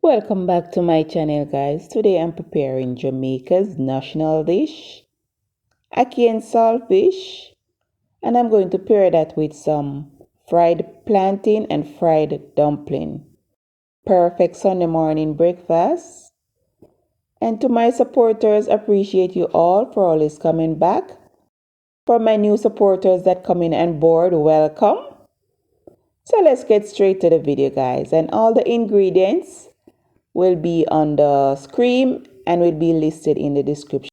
Welcome back to my channel, guys. Today I'm preparing Jamaica's national dish, Ackee and Saltfish, and I'm going to pair that with some fried plantain and fried dumpling. Perfect Sunday morning breakfast. And to my supporters, appreciate you all for always coming back. For my new supporters that come in and board, welcome. So let's get straight to the video, guys. And all the ingredients will be on the screen and will be listed in the description.